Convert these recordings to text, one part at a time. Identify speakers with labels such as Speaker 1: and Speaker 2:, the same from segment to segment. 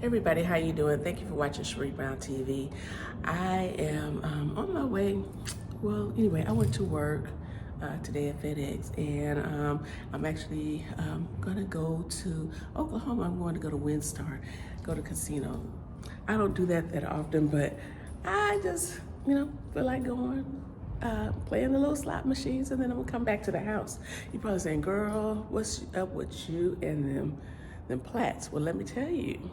Speaker 1: Everybody, how you doing? Thank you for watching Sherri Brown TV. I am on my way. Well, anyway, I went to work today at FedEx, and I'm actually gonna go to Oklahoma. I'm going to go to WinStar, go to casino. I don't do that often, but I just, feel like going, playing the little slot machines, and then I'm gonna come back to the house. You're probably saying, girl, what's up with you and them plaits? Well, let me tell you.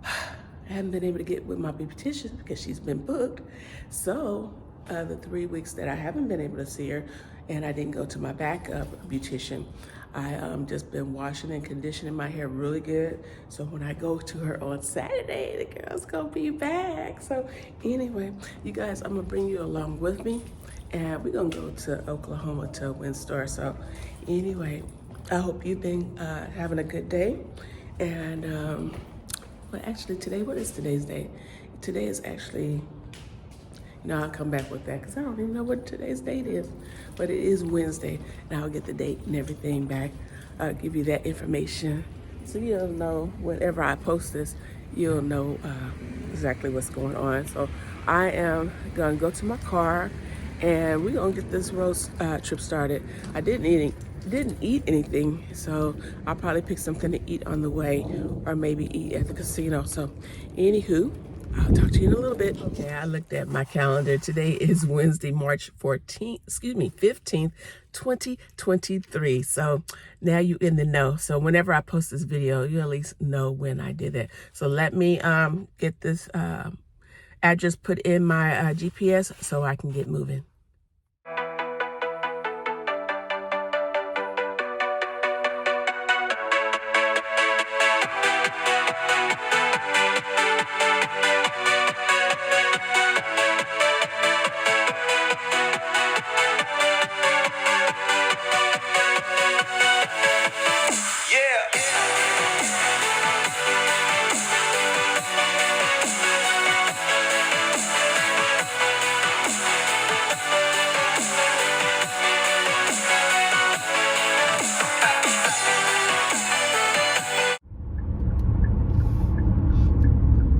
Speaker 1: I haven't been able to get with my beautician because she's been booked. So the 3 weeks that I haven't been able to see her and I didn't go to my backup beautician, I just been washing and conditioning my hair really good. So when I go to her on Saturday, the girl's gonna be back. So anyway, you guys, I'm gonna bring you along with me and we're gonna go to Oklahoma to WinStar. So anyway, I hope you've been having a good day. And but actually today, what is today's date? Today is actually, I'll come back with that because I don't even know what today's date is. But it is Wednesday, and I'll get the date and everything back. I'll give you that information. So you'll know whenever I post this, you'll know exactly what's going on. So I am gonna go to my car and we're gonna get this road trip started. I didn't eat anything, so I'll probably pick something to eat on the way or maybe eat at the casino. So anywho, I'll talk to you in a little bit. Okay, I looked at my calendar. Today is Wednesday, March 15th, 2023. So now you in the know. So whenever I post this video, you at least know when I did it. So let me get this address put in my GPS so I can get moving.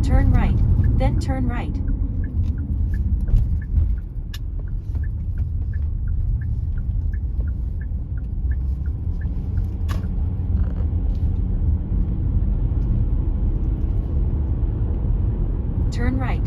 Speaker 2: Turn right, then turn right. Turn right.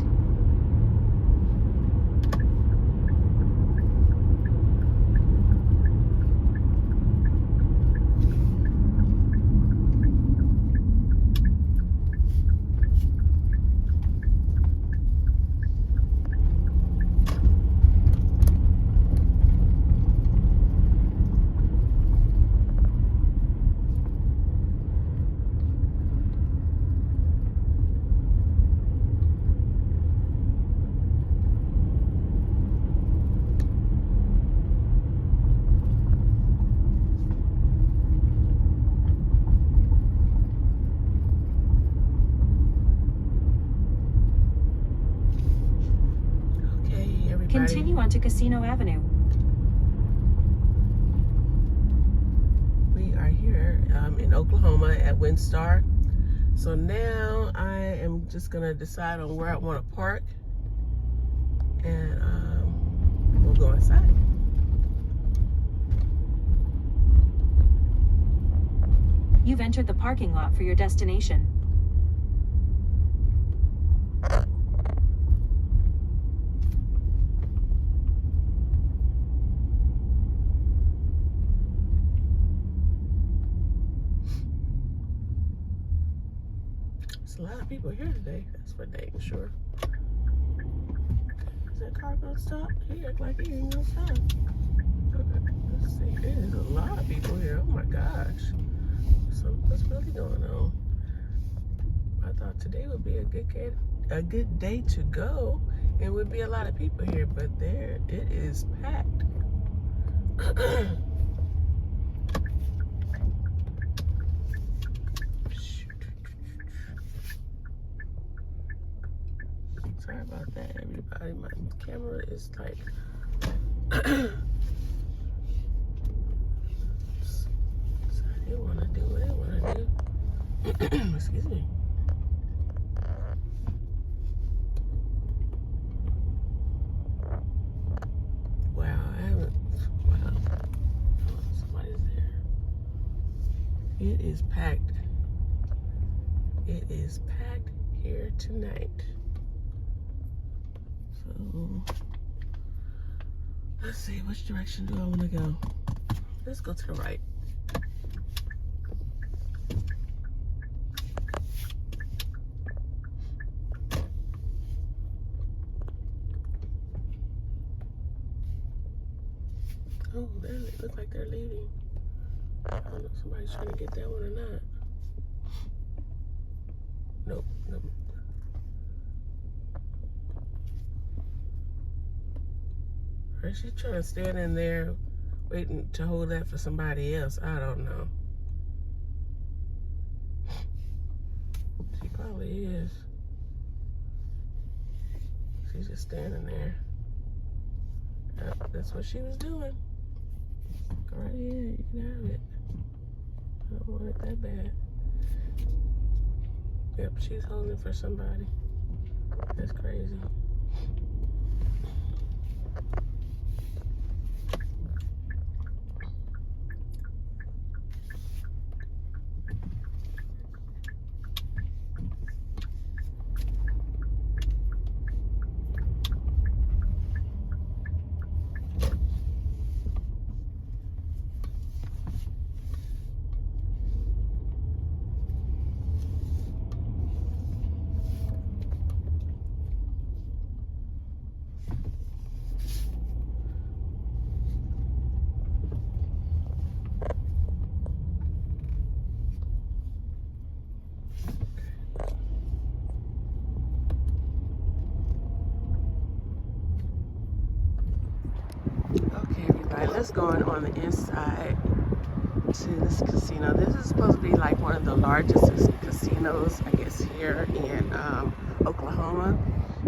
Speaker 2: Continue onto Casino Avenue.
Speaker 1: We are here in Oklahoma at WinStar. So now I am just gonna decide on where I want to park, and we'll go inside.
Speaker 2: You've entered the parking lot for your destination.
Speaker 1: There's a lot of people here today, that's for dang sure. Is that car gonna stop? He act like he ain't gonna stop. Okay, let's see. There's a lot of people here. Oh my gosh. So what's really going on? I thought today would be a good day to go, and would be a lot of people here, but there it is packed. Sorry about that, everybody. My camera is like so I didn't want to do what I want to do. Excuse me. is packed. It is packed here tonight. So let's see, which direction do I want to go? Let's go to the right. Oh, they look like they're leaving. I don't know if somebody's trying to get that one or not. Nope, nope. Or is she trying to stand in there waiting to hold that for somebody else? I don't know. She probably is. She's just standing there. That's what she was doing. Go right ahead, you can have it. I don't want it that bad. Yep, she's holding for somebody. That's crazy. Okay, everybody, let's go on the inside to this casino. This is supposed to be like one of the largest casinos, I guess, here in Oklahoma.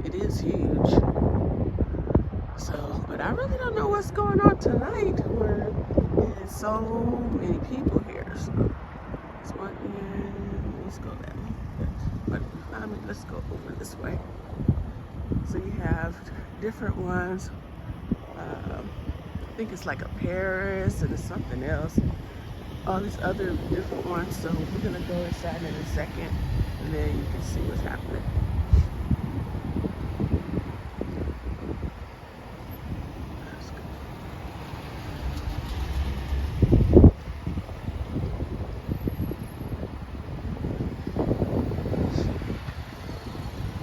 Speaker 1: It is huge. So, but I really don't know what's going on tonight where there's so many people here. So, this one here, let's go that way. But let's go over this way. So you have different ones. I think it's like a Paris and something else. All these other different ones. So we're gonna go inside in a second, and then you can see what's happening.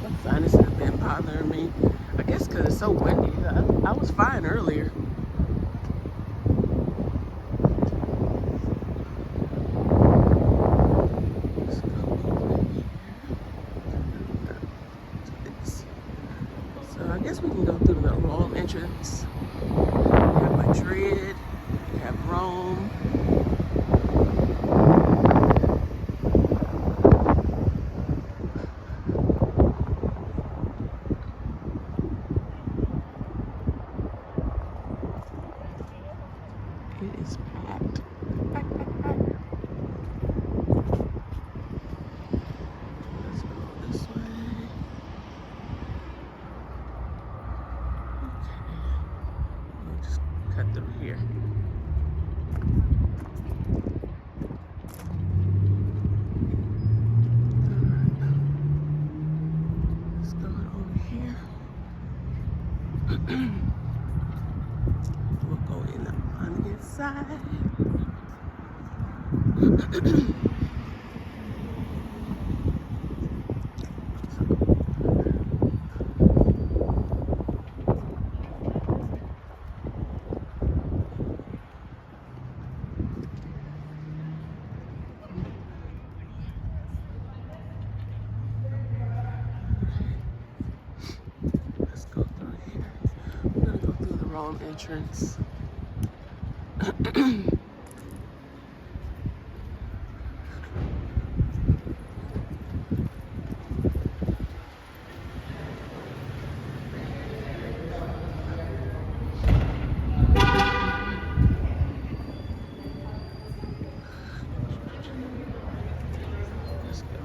Speaker 1: My sinus has been bothering me. I guess because it's so windy. I was fine earlier. So I guess we can go through the Rome entrance. We have Madrid, we have Rome. It is packed. Packed, packed, packed. Let's go this way. Okay. We'll just cut through here. Alright. Let's go over here. We'll go in on the inside. Let's go through here. We're gonna go through the Rome entrance. Let's go.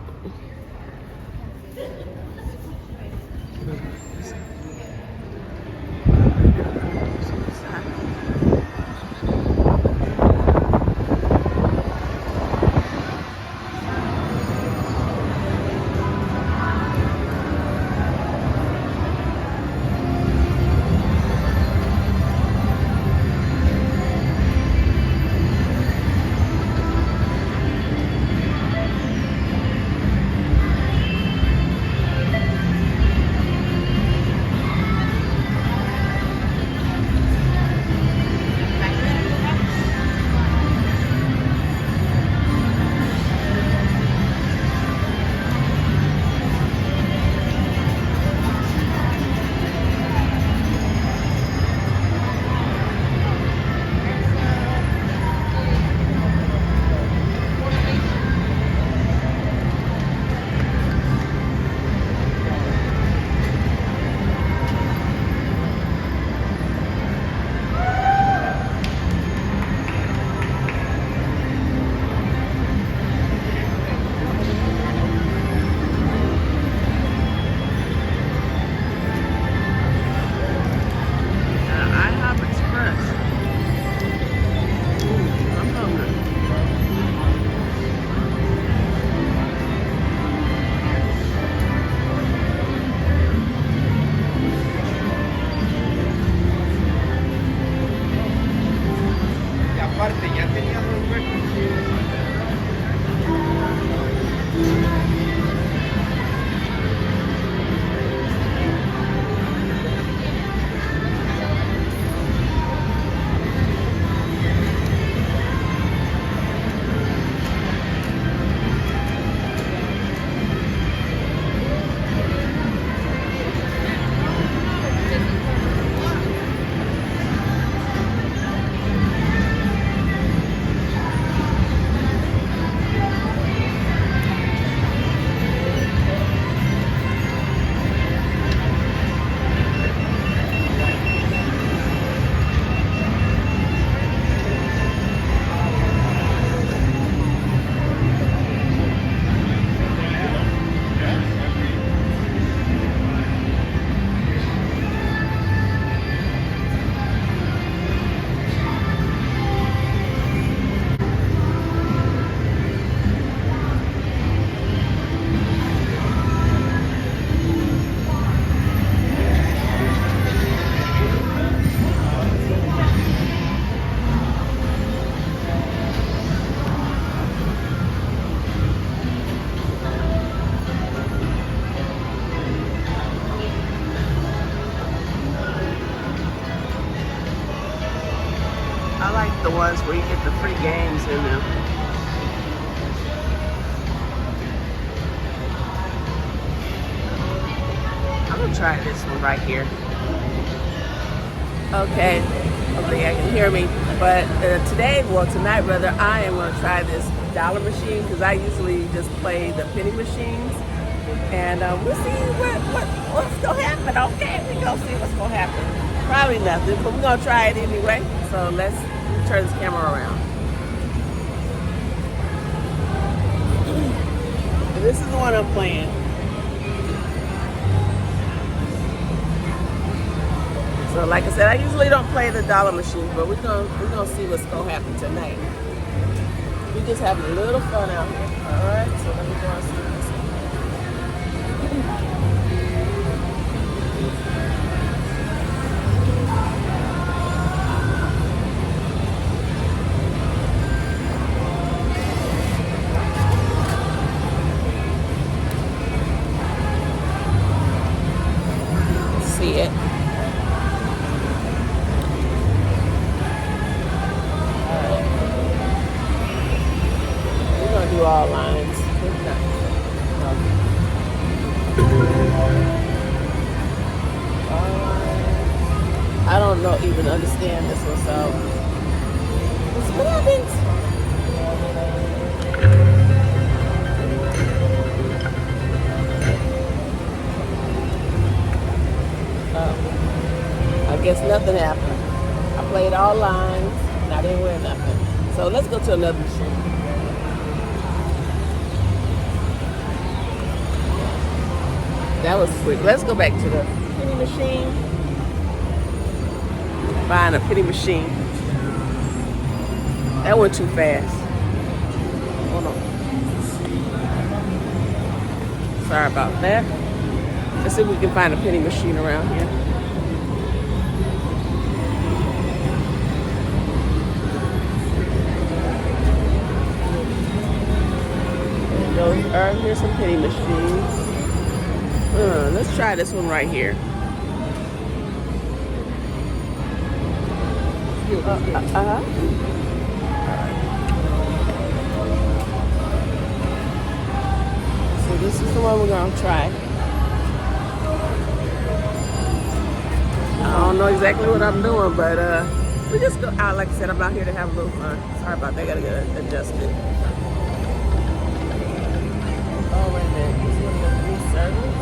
Speaker 1: ones where you get the free games in them. I'm gonna try this one right here. Okay, hopefully you can hear me. But tonight rather, I am gonna try this dollar machine because I usually just play the penny machines. And we'll see what's gonna happen. Okay, we're gonna see what's gonna happen. Probably nothing, but we're gonna try it anyway. So let's turn this camera around. And this is the one I'm playing. So like I said, I usually don't play the dollar machine, but we're gonna see what's gonna happen tonight. We're just having a little fun out here. All right, so let me go and see this. See it. Do all lines. I don't know, even understand this one, so let's see what happens. I guess nothing happened. I played all lines and I didn't win nothing. So let's go to another machine. That was quick. Let's go back to the penny machine. Buying a penny machine. That went too fast. Hold on. Sorry about that. Let's see if we can find a penny machine around here. Here's some penny machines. Let's try this one right here. So this is the one we're gonna try. I don't know exactly what I'm doing, but we just go out. Like I said, I'm out here to have a little fun. Sorry about that. I gotta get it adjusted. Oh wait a minute. This one is free service.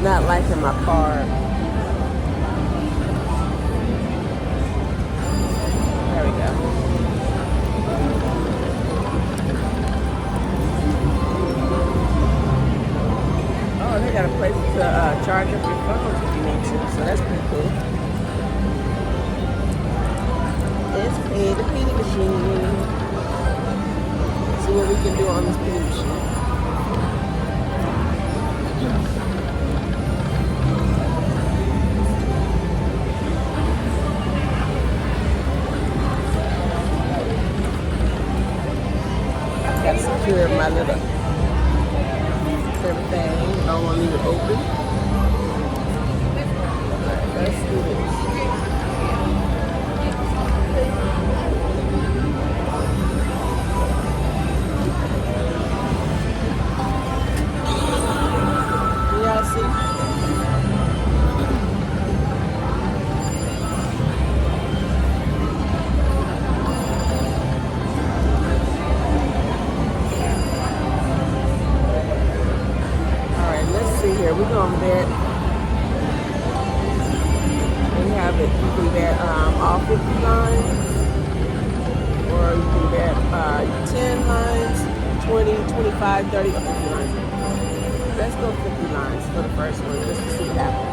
Speaker 1: Not liking my card. There we go. Oh, they got a place to charge up your phone if you need to, so that's pretty cool. Let's play the penny machine. See what we can do on this penny machine. Got to secure my little everything. I don't want to leave it open. Alright, let's do this. Do y'all see? Here, we're gonna bet. We have it. You can bet all 50 lines, or you can bet 10 lines, 20, 25, 30, or 50 lines. Let's go 50 lines for the first one, just to see what happens.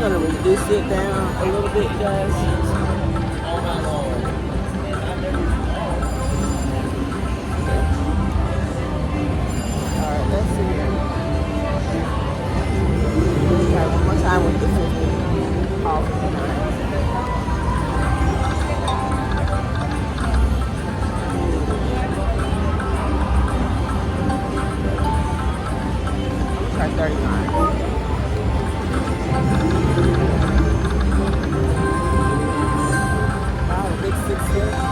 Speaker 1: gonna reduce it down a little bit, guys. All right, let's see here. Let's try one more time with the 50 off tonight. Try 39. Wow, a big 6 cents.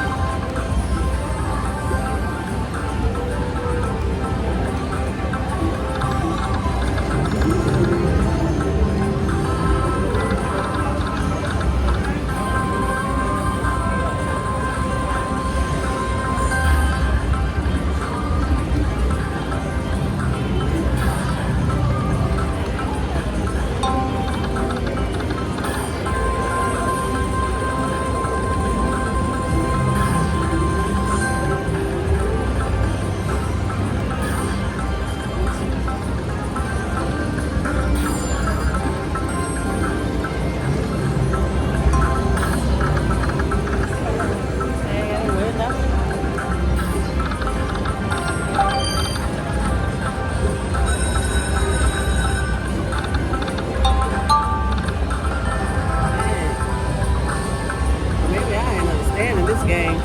Speaker 1: Game.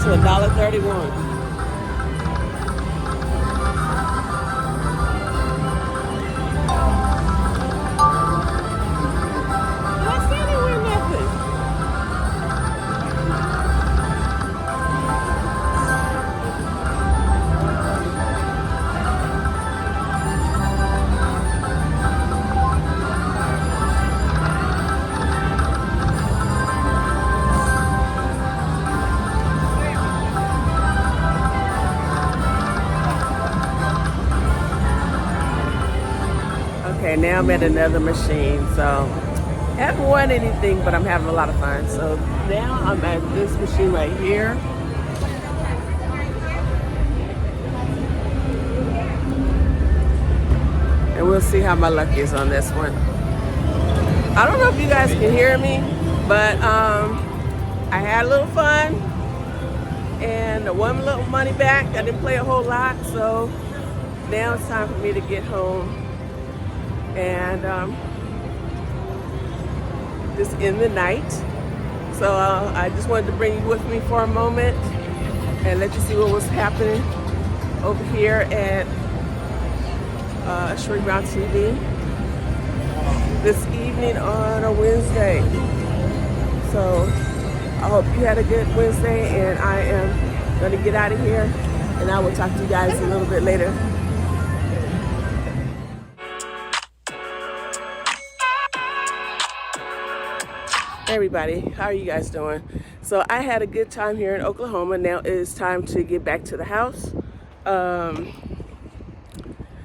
Speaker 1: To $1.31. Okay, now I'm at another machine, so haven't won anything, but I'm having a lot of fun. So now I'm at this machine right here. And we'll see how my luck is on this one. I don't know if you guys can hear me, but I had a little fun and I won a little money back. I didn't play a whole lot, so now it's time for me to get home and just in the night. So I just wanted to bring you with me for a moment and let you see what was happening over here at Sherri TV this evening on a Wednesday. So I hope you had a good Wednesday, and I am going to get out of here, and I will talk to you guys a little bit later. Hey everybody, how are you guys doing? So I had a good time here in Oklahoma. Now it is time to get back to the house.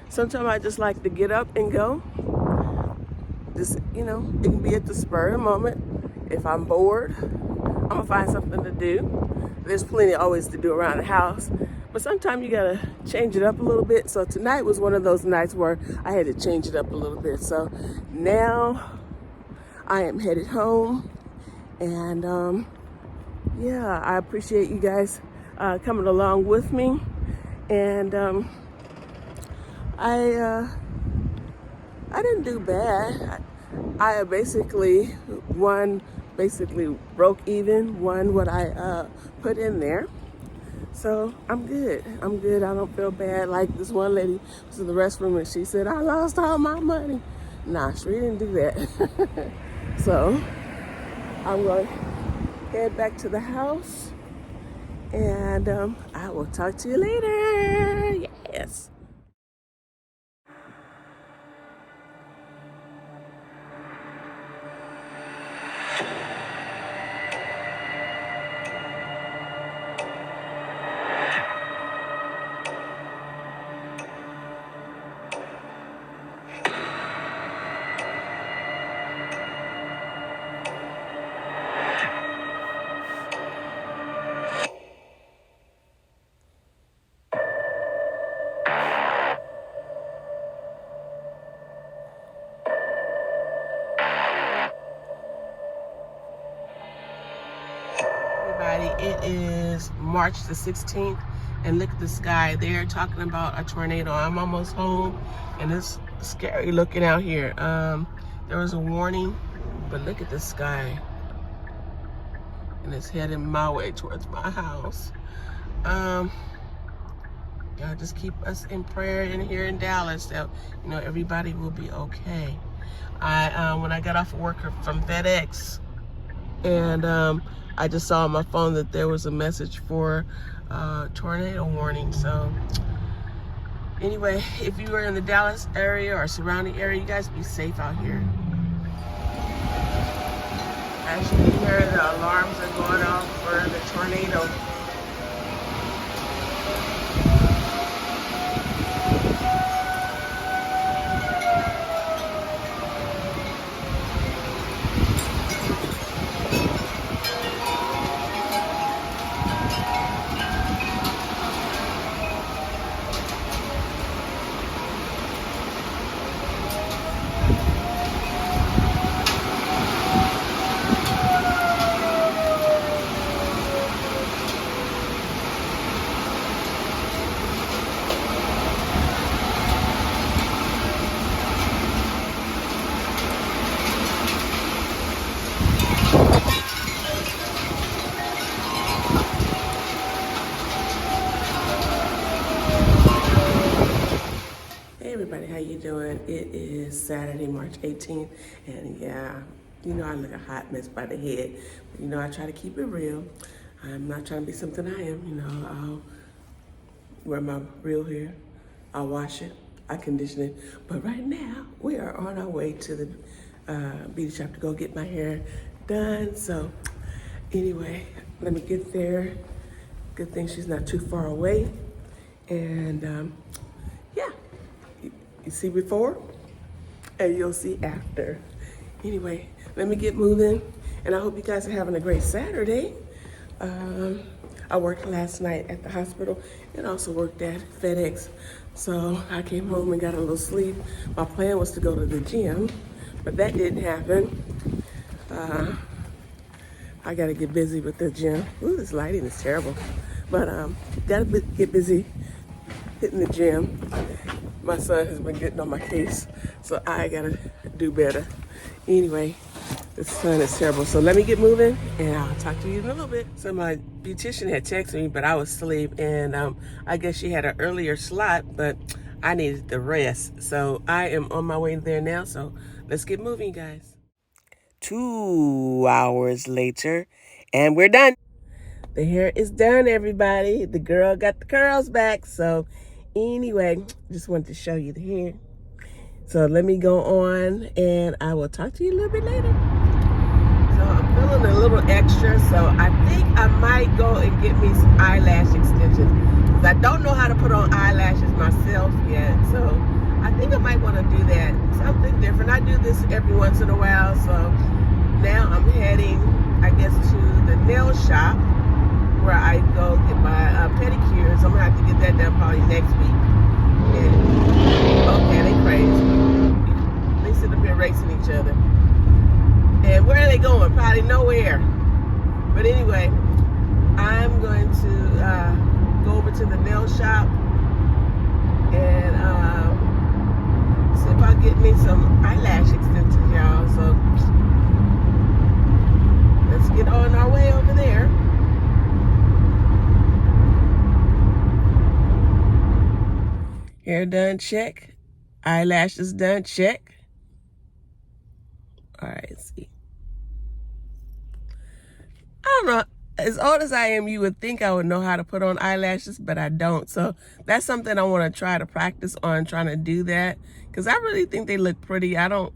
Speaker 1: Sometimes I just like to get up and go. Just, you know, it can be at the spur of the moment. If I'm bored, I'm gonna find something to do. There's plenty always to do around the house, but sometimes you gotta change it up a little bit. So tonight was one of those nights where I had to change it up a little bit. So now I am headed home, and yeah, I appreciate you guys coming along with me. And I didn't do bad. I basically broke even, won what I put in there. So I'm good. I'm good. I don't feel bad. Like this one lady was in the restroom and she said, I lost all my money. Nah, she didn't do that. So I'm going to head back to the house and I will talk to you later. Yes. Everybody, it is March the 16th and look at the sky. They're talking about a tornado. I'm almost home and it's scary looking out here. There was a warning, but look at the sky and it's heading my way towards my house. Y'all just keep us in prayer in here in Dallas that everybody will be okay. When I got off of work from FedEx, and I just saw on my phone that there was a message for tornado warning. So anyway, if you are in the Dallas area or surrounding area, you guys be safe out here. As you can hear, the alarms are going off for the tornado. Everybody, how you doing? It is Saturday, March 18th, and yeah, I look a hot mess by the head, but I try to keep it real. I'm not trying to be something I am. I'll wear my real hair, I'll wash it, I condition it, but right now we are on our way to the beauty shop to go get my hair done. So anyway, let me get there. Good thing she's not too far away, and yeah. You see before and you'll see after. Anyway, let me get moving and I hope you guys are having a great Saturday. I worked last night at the hospital and also worked at FedEx. So I came home and got a little sleep. My plan was to go to the gym, but that didn't happen. I gotta get busy with the gym. Ooh, this lighting is terrible. But gotta get busy hitting the gym. My son has been getting on my case, so I gotta do better. Anyway, the sun is terrible. So let me get moving and I'll talk to you in a little bit. So my beautician had texted me, but I was asleep, and I guess she had an earlier slot, but I needed the rest. So I am on my way there now, so let's get moving, guys. 2 hours later, and we're done. The hair is done, everybody. The girl got the curls back, so anyway, just wanted to show you the hair. So let me go on and I will talk to you a little bit later. So I'm feeling a little extra, so I think I might go and get me some eyelash extensions, because I don't know how to put on eyelashes myself yet. So I think I might want to do that. Something different. I do this every once in a while. So now I'm heading, I guess, to the nail shop where I go get my pedicures. I'm gonna have to get that done probably next week. And, okay, they crazy. They sit up here racing each other. And where are they going? Probably nowhere. But anyway, I'm going to go over to the nail shop and me some eyelash extensions, y'all. So let's get on our way over there. Hair done, check. Eyelashes done, check. All right, let's see. I don't know. As old as I am, you would think I would know how to put on eyelashes, but I don't. So that's something I want to try to practice on, trying to do that. Because I really think they look pretty. I don't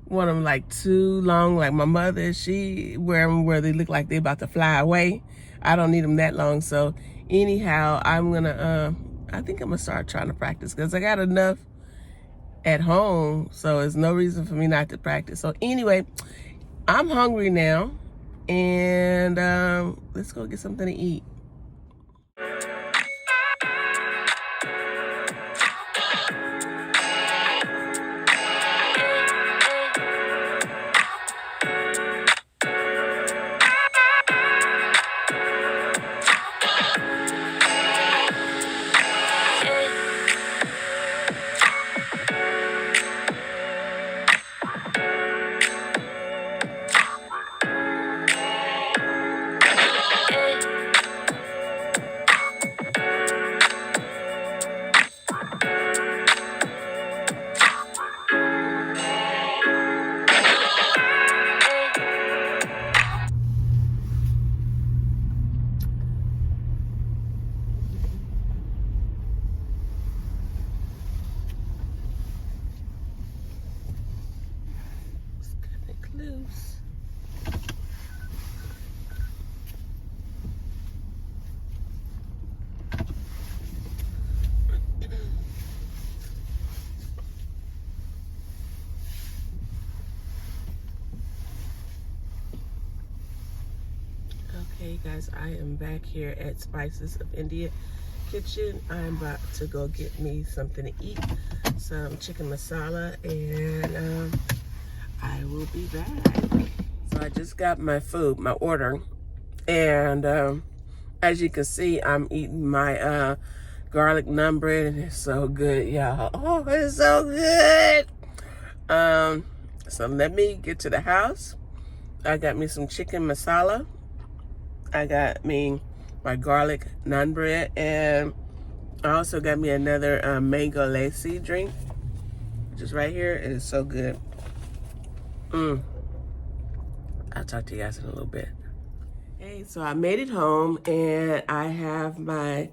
Speaker 1: want them like too long. Like my mother, she wear them where they look like they're about to fly away. I don't need them that long. So anyhow, I'm going to, I think I'm going to start trying to practice because I got enough at home. So there's no reason for me not to practice. So anyway, I'm hungry now. And let's go get something to eat. Loose. Okay, guys, I am back here at Spices of India Kitchen. I'm about to go get me something to eat, some chicken masala, and I will be back. So I just got my food, my order, and as you can see, I'm eating my garlic naan bread, and it's so good, y'all. Oh, it's so good. So let me get to the house. I got me some chicken masala. I got me my garlic naan bread, and I also got me another mango lacy drink, which is right here. It is so good. I'll talk to you guys in a little bit. Hey, so I made it home, and I have my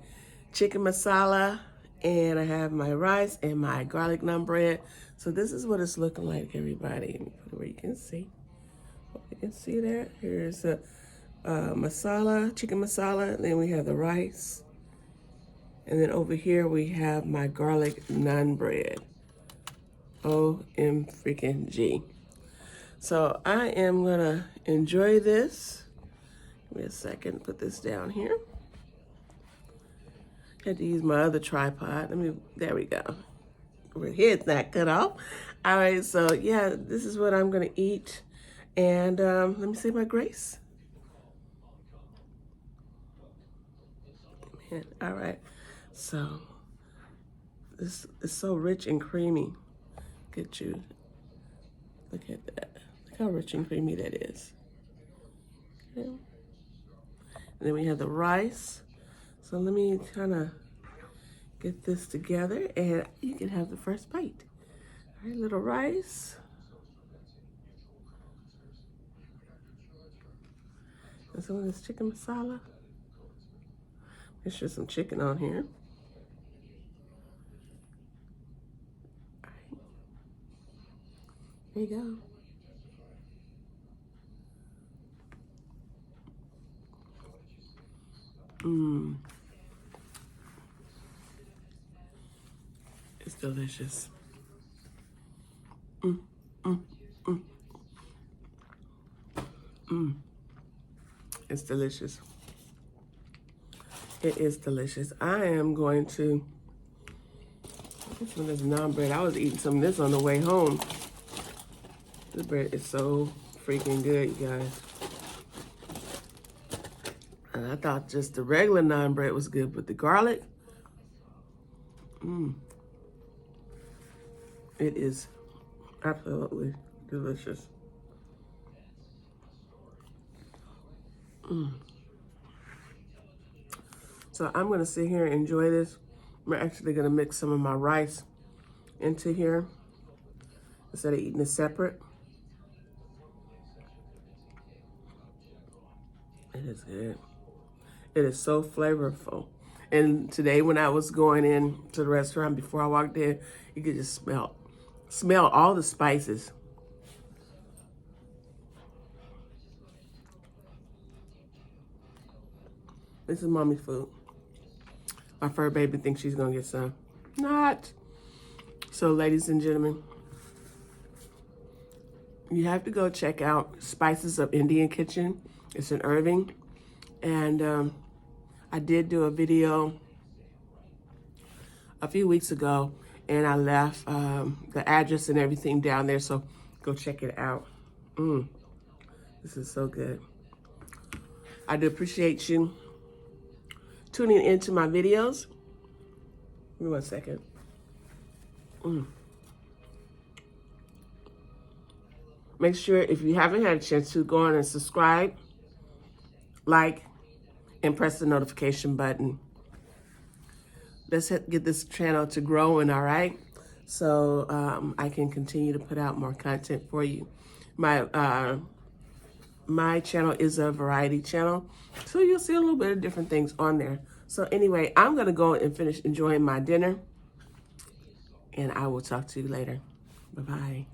Speaker 1: chicken masala, and I have my rice and my garlic naan bread. So this is what it's looking like, everybody. Let me put it where you can see. Hope you can see that. Here's the masala, chicken masala, and then we have the rice. And then over here we have my garlic naan bread. OMG. So I am gonna enjoy this. Give me a second, put this down here. Had to use my other tripod. There we go. My head's not cut off. All right, so yeah, this is what I'm gonna eat. And let me say my grace. Man, all right, so this is so rich and creamy. Look at that. Look how rich and creamy that is. Okay. And then we have the rice. So let me kind of get this together, and you can have the first bite. All right, little rice. And some of this chicken masala. There's just some chicken on here. All right. There you go. It's delicious. It's delicious. It is delicious. I am going to get some of this naan bread. I was eating some of this on the way home. This bread is so freaking good, you guys. And I thought just the regular naan bread was good, but the garlic, it is Absolutely delicious. So I'm gonna sit here and enjoy this. I'm actually gonna mix some of my rice into here instead of eating it separate. It is good. It is so flavorful. And today when I was going in to the restaurant, before I walked in, you could just smell all the spices. This is mommy's food. My fur baby thinks she's gonna get some. Not. So ladies and gentlemen, you have to go check out Spices of Indian Kitchen. It's in Irving. And I did do a video a few weeks ago, and I left the address and everything down there, so go check it out. This is so good. I do appreciate you tuning into my videos. Give me 1 second. Make sure, if you haven't had a chance to, go on and subscribe, like, and press the notification button. Let's get this channel to growing, all right? So I can continue to put out more content for you. My channel is a variety channel, so you'll see a little bit of different things on there. So anyway, I'm gonna go and finish enjoying my dinner, and I will talk to you later. Bye-bye.